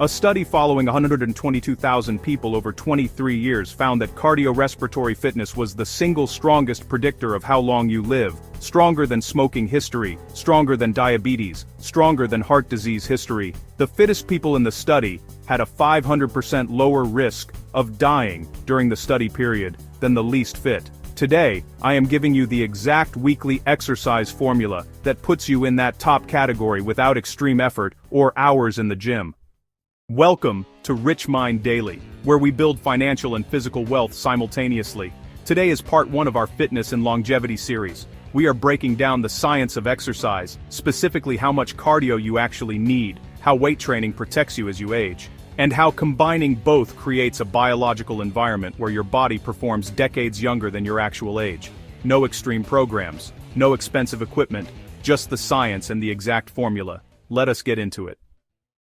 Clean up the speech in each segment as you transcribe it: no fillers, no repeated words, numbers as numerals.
A study following 122,000 people over 23 years found that cardiorespiratory fitness was the single strongest predictor of how long you live, stronger than smoking history, stronger than diabetes, stronger than heart disease history. The fittest people in the study had a 500% lower risk of dying during the study period than the least fit. Today, I am giving you the exact weekly exercise formula that puts you in that top category without extreme effort or hours in the gym. Welcome to Rich Mind Daily, where we build financial and physical wealth simultaneously. Today is part 1 of our fitness and longevity series. We are breaking down the science of exercise, specifically how much cardio you actually need, how weight training protects you as you age, and how combining both creates a biological environment where your body performs decades younger than your actual age. No extreme programs, no expensive equipment, just the science and the exact formula. Let us get into it.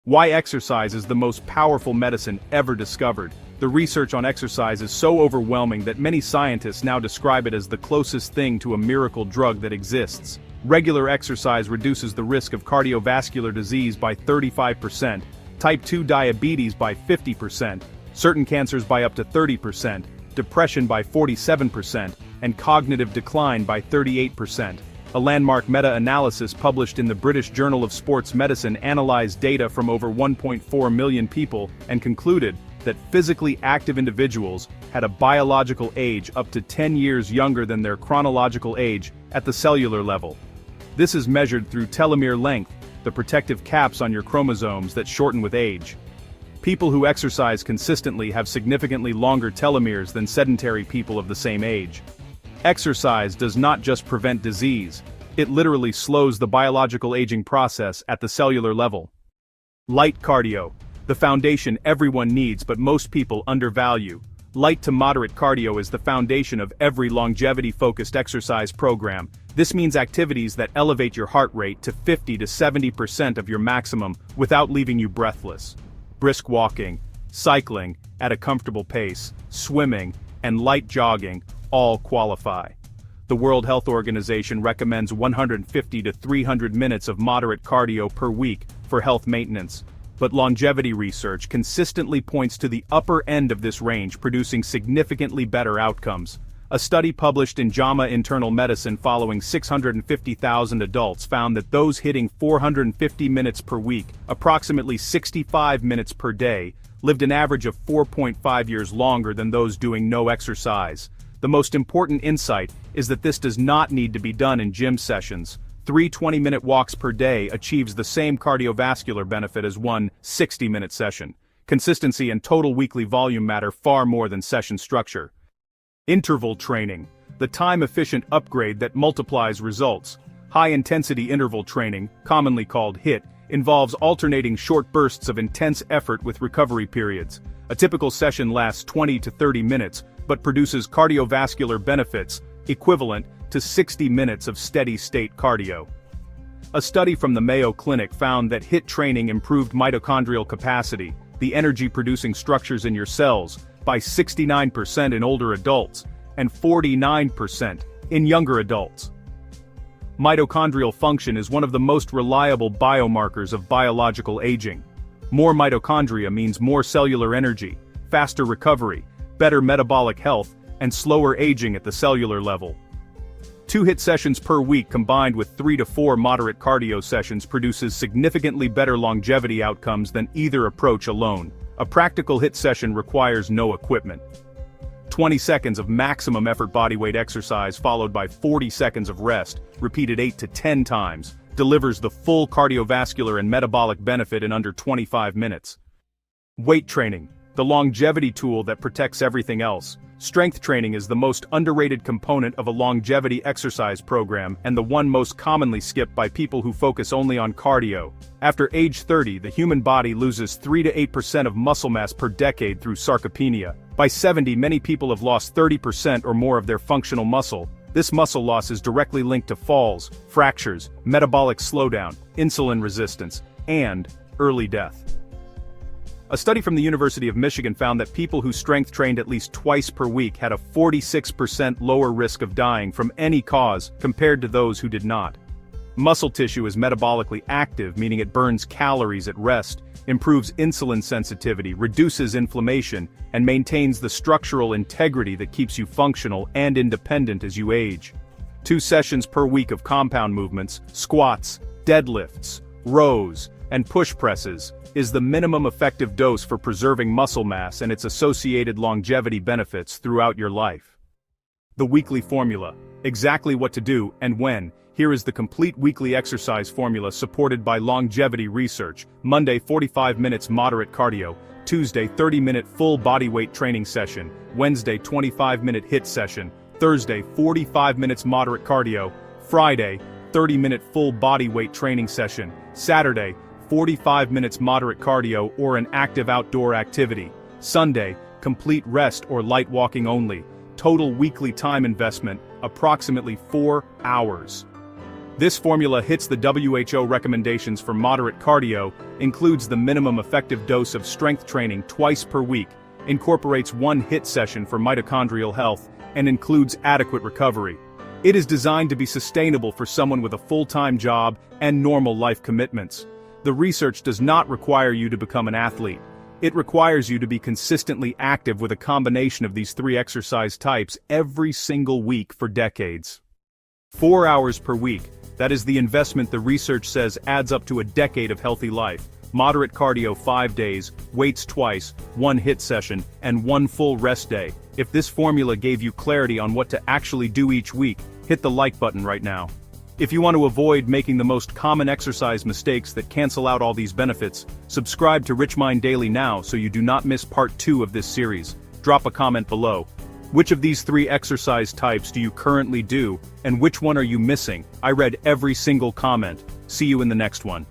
Why exercise is the most powerful medicine ever discovered. The research on exercise is so overwhelming that many scientists now describe it as the closest thing to a miracle drug that exists. Regular exercise reduces the risk of cardiovascular disease by 35%, type 2 diabetes by 50%, certain cancers by up to 30%, depression by 47%, and cognitive decline by 38%. A landmark meta-analysis published in the British Journal of Sports Medicine analyzed data from over 1.4 million people and concluded that physically active individuals had a biological age up to 10 years younger than their chronological age at the cellular level. This is measured through telomere length, the protective caps on your chromosomes that shorten with age. People who exercise consistently have significantly longer telomeres than sedentary people of the same age. Exercise does not just prevent disease, it literally slows the biological aging process at the cellular level. Light cardio, the foundation everyone needs but most people undervalue. Light to moderate cardio is the foundation of every longevity-focused exercise program. This means activities that elevate your heart rate to 50 to 70% of your maximum without leaving you breathless. Brisk walking, cycling at a comfortable pace, swimming, and light jogging all qualify. The World Health Organization recommends 150 to 300 minutes of moderate cardio per week for health maintenance, but longevity research consistently points to the upper end of this range, producing significantly better outcomes. A study published in JAMA Internal Medicine following 650,000 adults found that those hitting 450 minutes per week, approximately 65 minutes per day, lived an average of 4.5 years longer than those doing no exercise. The most important insight is that this does not need to be done in gym sessions. 3 20-minute walks per day achieves the same cardiovascular benefit as one 60-minute session. Consistency and total weekly volume matter far more than session structure. Interval training, the time-efficient upgrade that multiplies results. High-intensity interval training, commonly called HIIT, involves alternating short bursts of intense effort with recovery periods. A typical session lasts 20 to 30 minutes, but produces cardiovascular benefits equivalent to 60 minutes of steady-state cardio. A study from the Mayo Clinic found that HIIT training improved mitochondrial capacity, the energy-producing structures in your cells, by 69% in older adults, and 49% in younger adults. Mitochondrial function is one of the most reliable biomarkers of biological aging. More mitochondria means more cellular energy, faster recovery, better metabolic health, and slower aging at the cellular level. 2 HIIT sessions per week combined with 3 to 4 moderate cardio sessions produces significantly better longevity outcomes than either approach alone. A practical HIIT session requires no equipment. 20 seconds of maximum effort bodyweight exercise followed by 40 seconds of rest, repeated 8 to 10 times, delivers the full cardiovascular and metabolic benefit in under 25 minutes. Weight training, the longevity tool that protects everything else. Strength training is the most underrated component of a longevity exercise program and the one most commonly skipped by people who focus only on cardio. After age 30, the human body loses 3 to 8% of muscle mass per decade through sarcopenia. By 70, many people have lost 30% or more of their functional muscle. This muscle loss is directly linked to falls, fractures, metabolic slowdown, insulin resistance, and early death. A study from the University of Michigan found that people who strength trained at least twice per week had a 46% lower risk of dying from any cause compared to those who did not. Muscle tissue is metabolically active, meaning it burns calories at rest, improves insulin sensitivity, reduces inflammation, and maintains the structural integrity that keeps you functional and independent as you age. 2 sessions per week of compound movements, squats, deadlifts, rows, and push presses is the minimum effective dose for preserving muscle mass and its associated longevity benefits throughout your life. The weekly formula. Exactly what to do and when. Here is the complete weekly exercise formula supported by longevity research. Monday, 45 minutes moderate cardio. Tuesday, 30-minute full body weight training session. Wednesday, 25-minute HIIT session. Thursday, 45 minutes moderate cardio. Friday, 30-minute full body weight training session. Saturday, 45 minutes moderate cardio or an active outdoor activity. Sunday, complete rest or light walking only. Total weekly time investment, approximately 4 hours. This formula hits the WHO recommendations for moderate cardio, includes the minimum effective dose of strength training twice per week, incorporates 1 HIIT session for mitochondrial health, and includes adequate recovery. It is designed to be sustainable for someone with a full-time job and normal life commitments. The research does not require you to become an athlete. It requires you to be consistently active with a combination of these 3 exercise types every single week for decades. 4 hours per week, that is the investment the research says adds up to a decade of healthy life. Moderate cardio 5 days, weights twice, 1 HIIT session, and 1 full rest day. If this formula gave you clarity on what to actually do each week, hit the like button right now. If you want to avoid making the most common exercise mistakes that cancel out all these benefits, subscribe to Rich Mind Daily now so you do not miss part 2 of this series. Drop a comment below. Which of these 3 exercise types do you currently do, and which one are you missing? I read every single comment. See you in the next one.